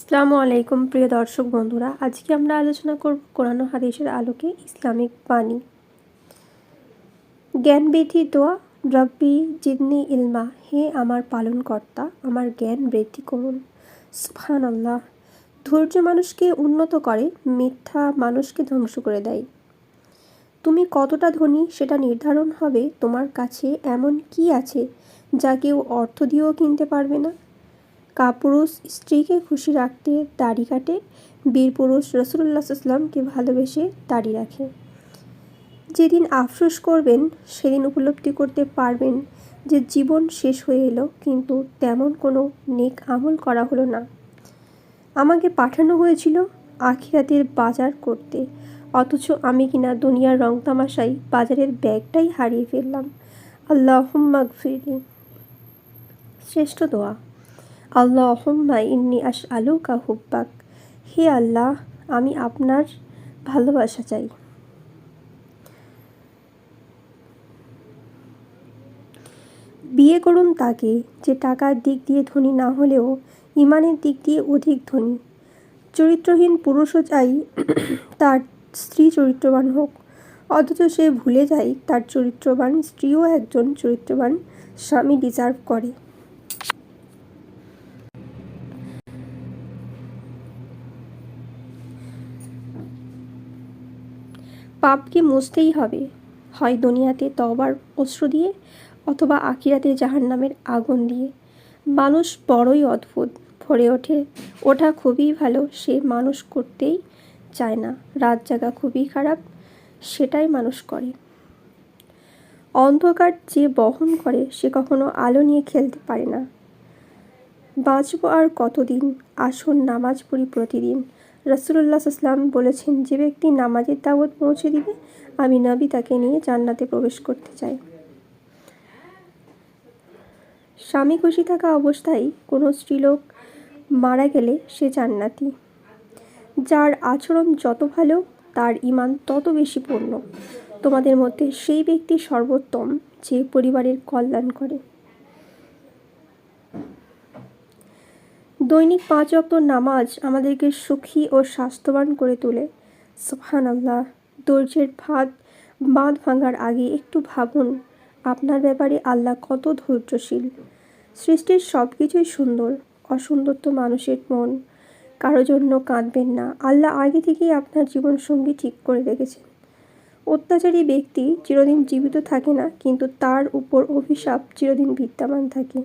আসসালামু আলাইকুম প্রিয় দর্শক বন্ধুরা, আজকে আমরা আলোচনা করব কোরআন ও হাদিসের আলোকে ইসলামিক বাণী। জ্ঞান বৃদ্ধি দোয়া। রব্বি জিদনি ইলমা, হে আমার পালনকর্তা, আমার জ্ঞান বৃদ্ধি করুন। সুবহানাল্লাহ। ধৈর্য মানুষকে উন্নত করে, মিথ্যা মানুষকে ধ্বংস করে দেয়। তুমি কতটা ধনী সেটা নির্ধারণ হবে তোমার কাছে এমন কি আছে যা কেউ অর্থ দিয়েও কিনতে পারবে না। কাপুরুষ স্ত্রীকে খুশি রাখতে দাড়ি কাটে, বীরপুরুষ রাসূলুল্লাহ সাল্লামকে ভালোবেসে দাড়ি রাখে। যেদিন আফসোস করবেন সেদিন উপলব্ধি করতে পারবেন যে জীবন শেষ হয়ে এলো, কিন্তু তেমন কোনো নেক আমল করা হলো না। আমাকে পাঠানো হয়েছিল আখিরাতের বাজার করতে, অথচ আমি কিনা দুনিয়ার রং তামাশায় বাজারের ব্যাগটাই হারিয়ে ফেললাম। আল্লাহুম্মা গফিরলি। শ্রেষ্ঠ দোয়া। আল্লাহুম্মা ইন্নী আসআলুকা হুব্বাক, হে আল্লাহ, আমি আপনার ভালোবাসা চাই। বিয়ে করুন তাকে যে টাকার দিক দিয়ে ধনী না হলেও ইমানের দিক দিয়ে অধিক ধনী। চরিত্রহীন পুরুষও চাই তার স্ত্রী চরিত্রবান হোক, অথচ সে ভুলে যায় তার চরিত্রবান স্ত্রীও একজন চরিত্রবান স্বামী ডিজার্ভ করে। পাপকে মুছতেই হবে, হয় দুনিয়াতে তওবার অশ্রু দিয়ে অথবা আখিরাতে জাহান্নামের আগুন দিয়ে। মানুষ বড়ই অদ্ভুত, ভরে ওঠা খুবই ভালো, সে মানুষ করতেই চায় না। রাত জাগা খুবই খারাপ, সেটাই মানুষ করে। অন্ধকার যে বহন করে সে কখনো আলো নিয়ে খেলতে পারে না। বাঁচব আর কতদিন, আসুন নামাজ পড়ি প্রতিদিন। রাসূলুল্লাহ সাল্লাম বলেছেন, যে ব্যক্তি নামাজের দাওয়াত পৌঁছে দিবে, আমি নবী তাকে নিয়ে জান্নাতে প্রবেশ করতে চাই। স্বামী খুশি থাকা অবস্থায় কোনো স্ত্রীলোক মারা গেলে সে জান্নাতি। যার আচরণ যত ভালো তার ঈমান তত বেশি পূর্ণ। তোমাদের মধ্যে সেই ব্যক্তি সর্বোত্তম যে পরিবারের কল্যাণ করে। দৈনিক 5 ওয়াক্ত নামাজ আমাদেরকে সুখী ও স্বাস্থ্যবান করে তোলে। সুবহানাল্লাহ। ধৈর্যের বাঁধ ভাঙার আগে একটু ভাবুন আপনার ব্যাপারে আল্লাহ কত ধৈর্যশীল। সৃষ্টির সব কিছুই সুন্দর, অসুন্দর তো মানুষের মন। কারো জন্য কাঁদবেন না, আল্লাহ আগে থেকেই আপনার জীবনসঙ্গী ঠিক করে রেখেছেন। অত্যাচারী ব্যক্তি চিরদিন জীবিত থাকে না, কিন্তু তার উপর অভিশাপ চিরদিন বিদ্যমান থাকে।